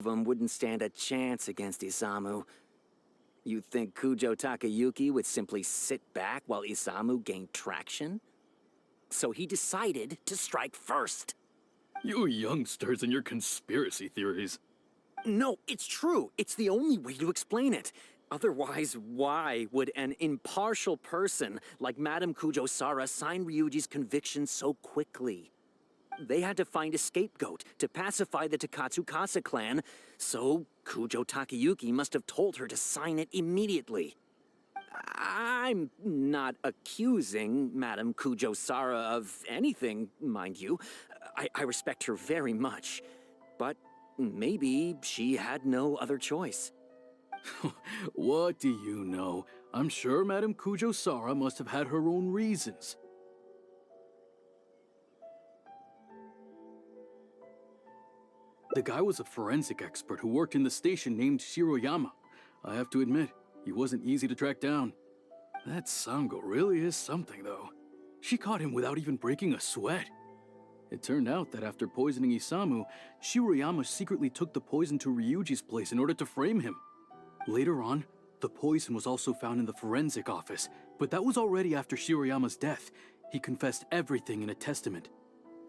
them wouldn't stand a chance against Isamu. You think Kujo Takayuki would simply sit back while Isamu gained traction? So he decided to strike first. You youngsters and your conspiracy theories. No, it's true. It's the only way to explain it. Otherwise, why would an impartial person like Madame Kujo-Sara sign Ryuji's conviction so quickly? They had to find a scapegoat to pacify the Takatsukasa clan, so Kujo Takayuki must have told her to sign it immediately. I'm not accusing Madame Kujo-Sara of anything, mind you. I respect her very much. But maybe she had no other choice. What do you know? I'm sure Madame Kujo-Sara must have had her own reasons. The guy was a forensic expert who worked in the station named Shiroyama. I have to admit, he wasn't easy to track down. That Sango really is something, though. She caught him without even breaking a sweat. It turned out that after poisoning Isamu, Shiroyama secretly took the poison to Ryuji's place in order to frame him. Later on, the poison was also found in the forensic office, but that was already after Shiroyama's death. He confessed everything in a testament.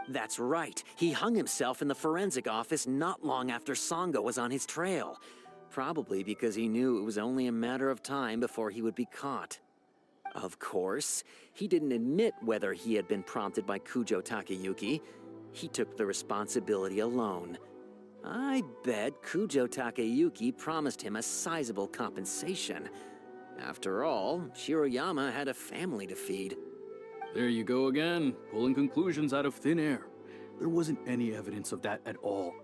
That's right. He hung himself in the forensic office not long after Sango was on his trail. Probably because he knew it was only a matter of time before he would be caught. Of course, he didn't admit whether he had been prompted by Kujo Takayuki. He took the responsibility alone. I bet Kujo Takayuki promised him a sizable compensation. After all, Shiroyama had a family to feed. There you go again, pulling conclusions out of thin air. There wasn't any evidence of that at all.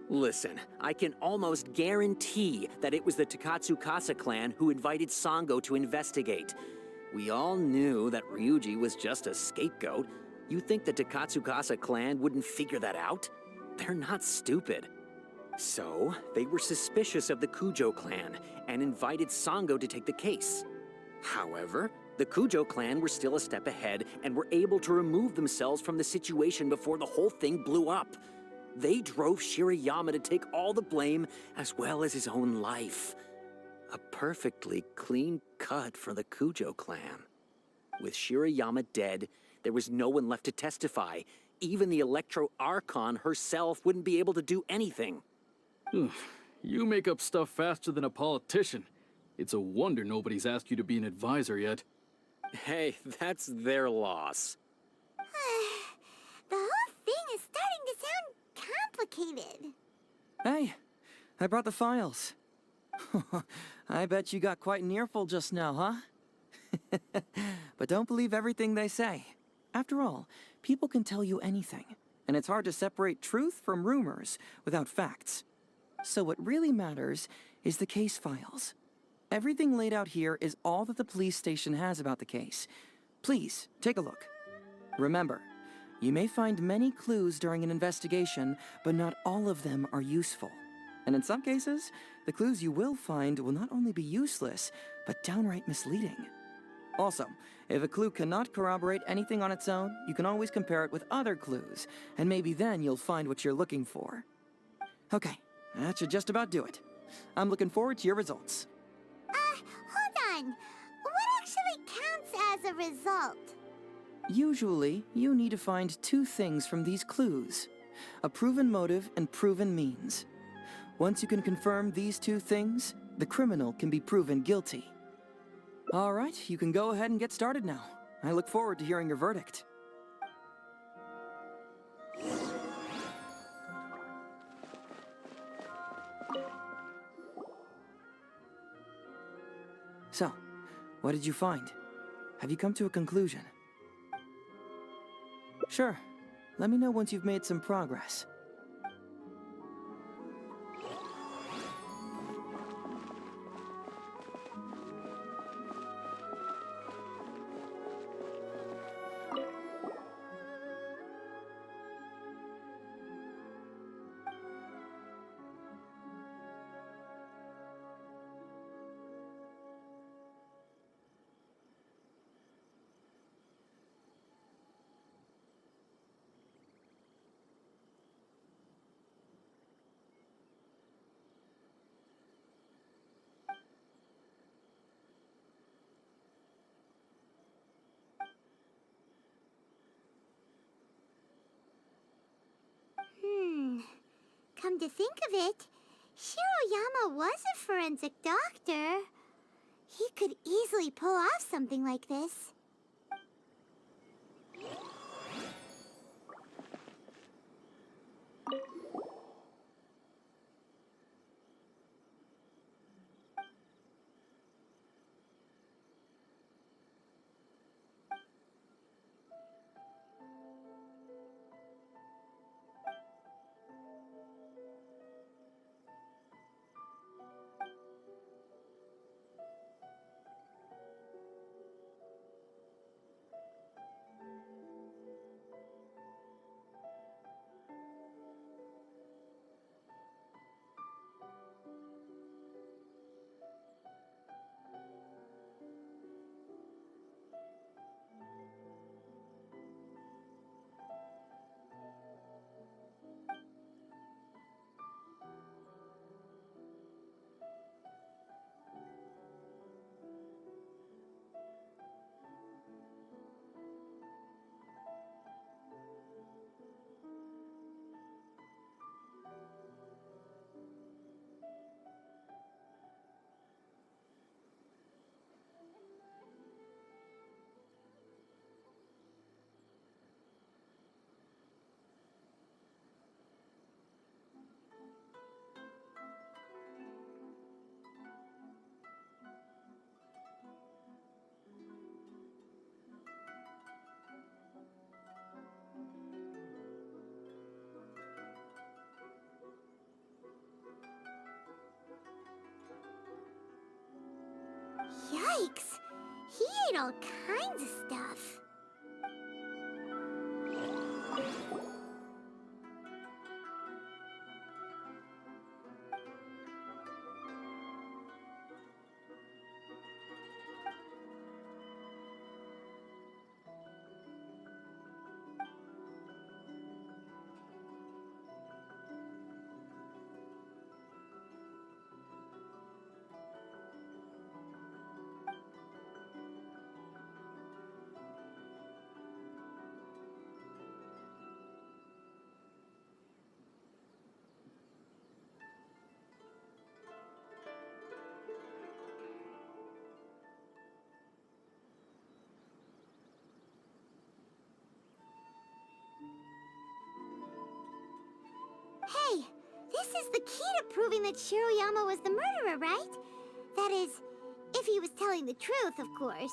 Listen, I can almost guarantee that it was the Takatsukasa clan who invited Sango to investigate. We all knew that Ryuji was just a scapegoat. You think the Takatsukasa clan wouldn't figure that out? They're not stupid. So, they were suspicious of the Kujo clan and invited Sango to take the case. However, the Kujo clan were still a step ahead and were able to remove themselves from the situation before the whole thing blew up. They drove Shiroyama to take all the blame as well as his own life. A perfectly clean cut for the Kujo clan. With Shiroyama dead, there was no one left to testify. Even the Electro Archon herself wouldn't be able to do anything. You make up stuff faster than a politician. It's a wonder nobody's asked you to be an advisor yet. Hey, that's their loss. The whole thing is starting to sound complicated. Hey, I brought the files. I bet you got quite an earful just now, huh? But don't believe everything they say. After all, people can tell you anything, and it's hard to separate truth from rumors without facts. So what really matters is the case files. Everything laid out here is all that the police station has about the case. Please, take a look. Remember, you may find many clues during an investigation, but not all of them are useful. And in some cases, the clues you will find will not only be useless, but downright misleading. Also, if a clue cannot corroborate anything on its own, you can always compare it with other clues, and maybe then you'll find what you're looking for. Okay, that should just about do it. I'm looking forward to your results. Hold on. What actually counts as a result? Usually, you need to find two things from these clues: a proven motive and proven means. Once you can confirm these two things, the criminal can be proven guilty. All right, you can go ahead and get started now. I look forward to hearing your verdict. So, what did you find? Have you come to a conclusion? Sure. Let me know once you've made some progress. Come to think of it, Shiroyama was a forensic doctor. He could easily pull off something like this. Yikes! He ate all kinds of stuff. Hey, this is the key to proving that Shiroyama was the murderer, right? That is, if he was telling the truth, of course.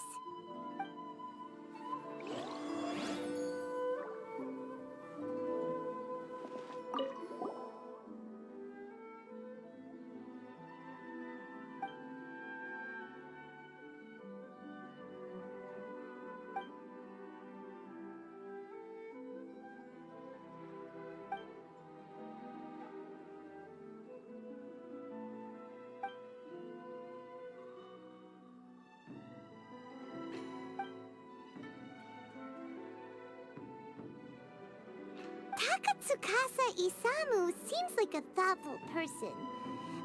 Takatsukasa Isamu seems like a thoughtful person,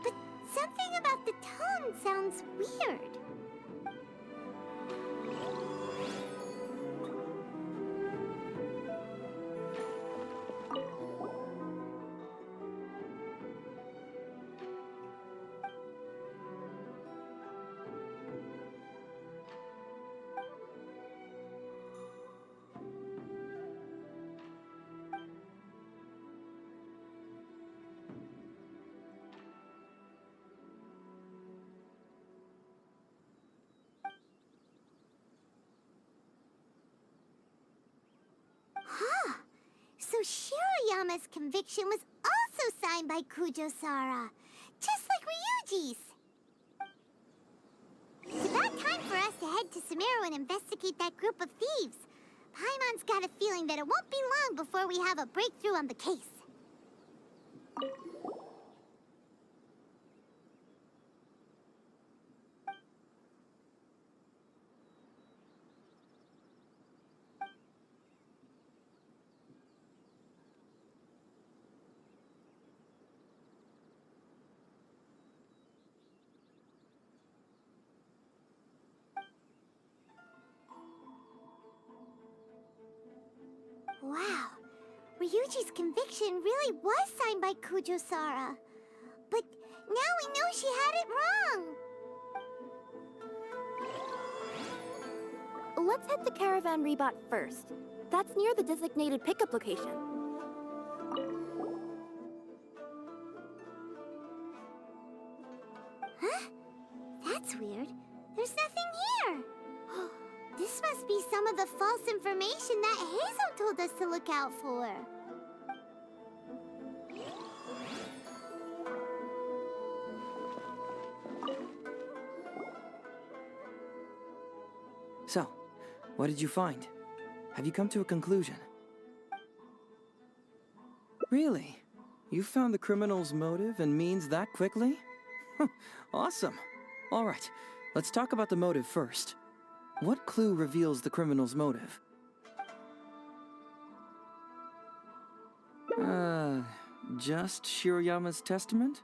but something about the tone sounds weird. Huh. So Shiroyama's conviction was also signed by Kujo-Sara, just like Ryuji's. It's about time for us to head to Sumeru and investigate that group of thieves. Paimon's got a feeling that it won't be long before we have a breakthrough on the case. Wow, Ryuji Ryuji's conviction really was signed by Kujo-Sara. But now we know she had it wrong. Let's head to Caravan Rebot first. That's near the designated pickup location. Huh? That's weird. There's nothing here. This must be some of the false information that Hazel told us to look out for. So, what did you find? Have you come to a conclusion? Really? You found the criminal's motive and means that quickly? Awesome. All right, let's talk about the motive first. What clue reveals the criminal's motive? Just Shiroyama's testament?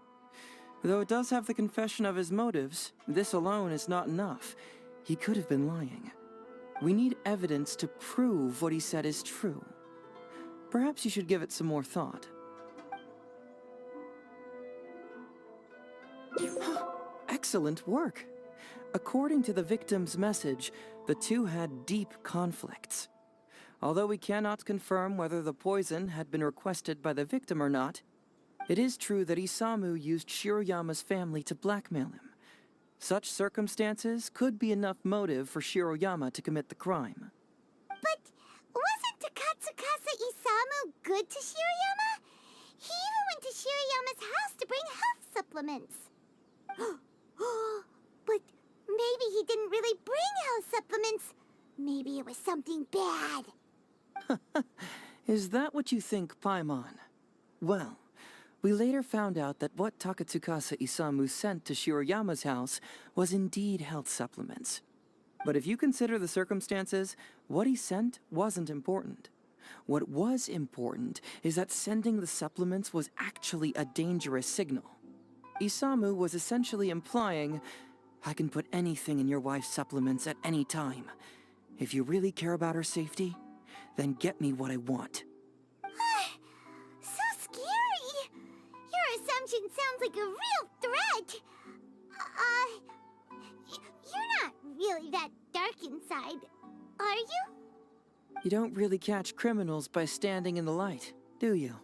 Though it does have the confession of his motives, this alone is not enough. He could have been lying. We need evidence to prove what he said is true. Perhaps you should give it some more thought. Excellent work. According to the victim's message, the two had deep conflicts. Although we cannot confirm whether the poison had been requested by the victim or not, it is true that Isamu used Shiroyama's family to blackmail him. Such circumstances could be enough motive for Shiroyama to commit the crime. But wasn't Takatsukasa Isamu good to Shiroyama? He even went to Shiroyama's house to bring health supplements. But maybe he didn't really bring health supplements. Maybe it was something bad. Is that what you think, Paimon? Well, we later found out that what Takatsukasa Isamu sent to Shiroyama's house was indeed health supplements. But if you consider the circumstances, what he sent wasn't important. What was important is that sending the supplements was actually a dangerous signal. Isamu was essentially implying, I can put anything in your wife's supplements at any time. If you really care about her safety, then get me what I want. So scary! Your assumption sounds like a real threat. You're not really that dark inside, are you? You don't really catch criminals by standing in the light, do you?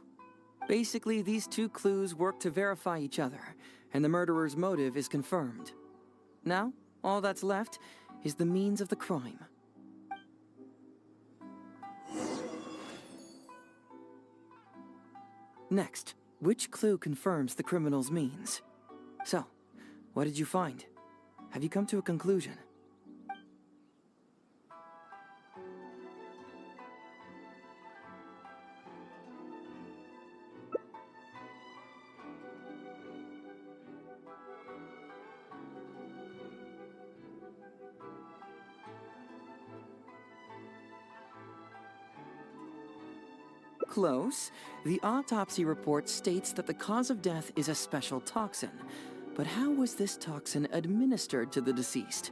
Basically, these two clues work to verify each other, and the murderer's motive is confirmed. Now, all that's left is the means of the crime. Next, which clue confirms the criminal's means? So, what did you find? Have you come to a conclusion? Close. The autopsy report states that the cause of death is a special toxin. But how was this toxin administered to the deceased?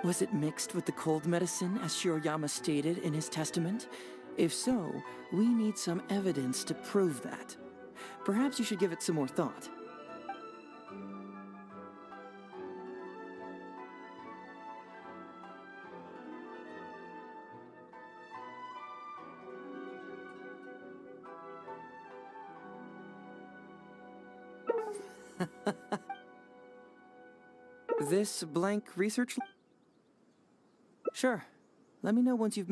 Was it mixed with the cold medicine, as Shiroyama stated in his testament? If so, we need some evidence to prove that. Perhaps you should give it some more thought. This blank research? Sure. Let me know once you've...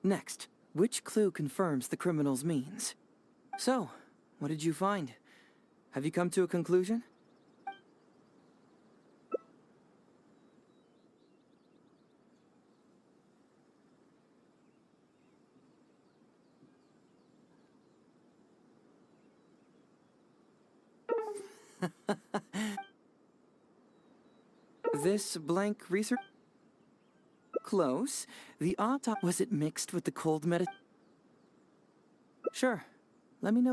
Next, which clue confirms the criminal's means? So, what did you find? Have you come to a conclusion? This blank research? Close. The autopsy... Was it mixed with the cold medicine? Sure. Let me know.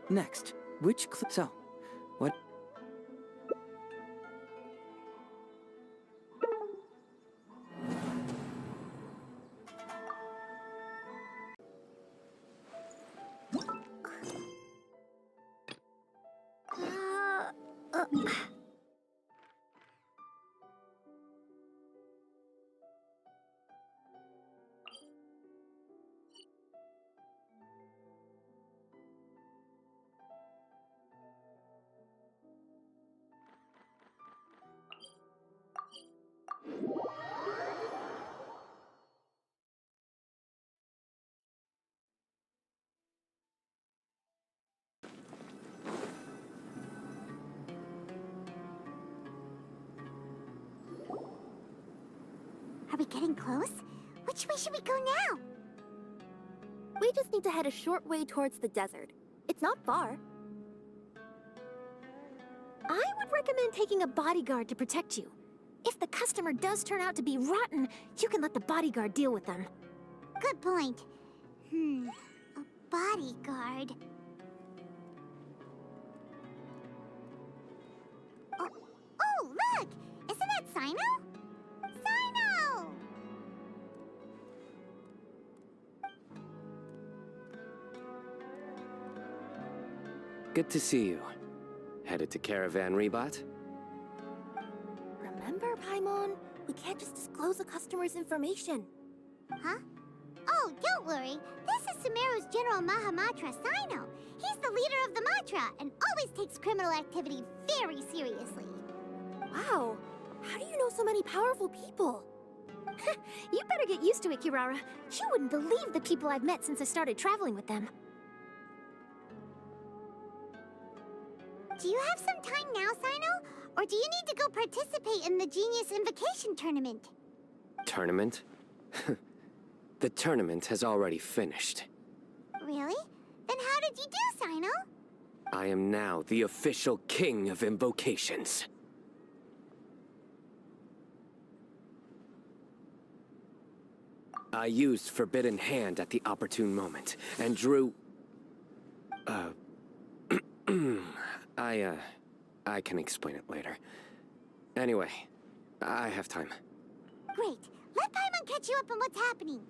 Next, so, what? Are we getting close? Which way should we go now? We just need to head a short way towards the desert. It's not far. I would recommend taking a bodyguard to protect you. If the customer does turn out to be rotten, you can let the bodyguard deal with them. Good point. A bodyguard. Oh, look! Isn't that Sino? Sino! Good to see you. Headed to Caravan Rebot? Remember, Paimon? We can't just disclose a customer's information. Huh? Oh, don't worry. This is Sumeru's General Mahamatra, Sino. He's the leader of the Matra and always takes criminal activity very seriously. Wow, how do you know so many powerful people? You better get used to it, Kirara. You wouldn't believe the people I've met since I started traveling with them. Do you have some time now, Sino? Or do you need to go participate in the Genius Invocation Tournament? Tournament? The tournament has already finished. Really? Then how did you do, Sino? I am now the official king of invocations. I used Forbidden Hand at the opportune moment, and drew... I can explain it later. Anyway, I have time. Great. Let Paimon catch you up on what's happening.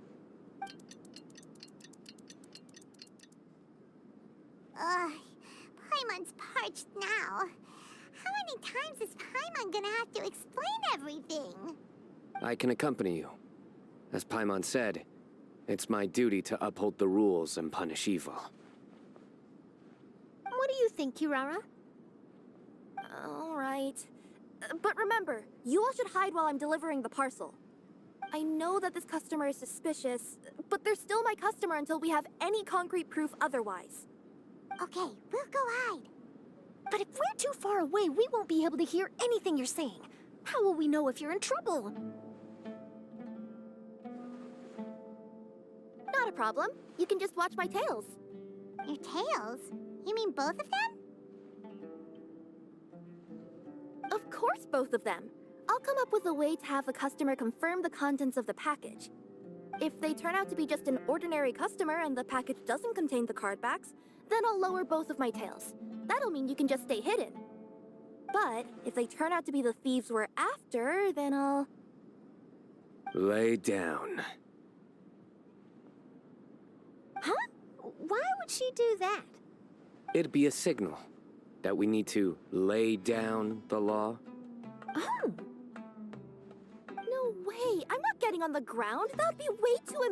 Paimon's parched now. How many times is Paimon gonna have to explain everything? I can accompany you. As Paimon said, it's my duty to uphold the rules and punish evil. What do you think, Kirara? All right. But remember, you all should hide while I'm delivering the parcel. I know that this customer is suspicious, but they're still my customer until we have any concrete proof otherwise. Okay, we'll go hide. But if we're too far away, we won't be able to hear anything you're saying. How will we know if you're in trouble? Not a problem. You can just watch my tails. Your tails? You mean both of them? Of course, both of them. I'll come up with a way to have the customer confirm the contents of the package. If they turn out to be just an ordinary customer and the package doesn't contain the card backs, then I'll lower both of my tails. That'll mean you can just stay hidden. But if they turn out to be the thieves we're after, then I'll... Lay down. Huh? Why would she do that? It'd be a signal that we need to lay down the law. Oh! No way! I'm not getting on the ground! That would be way too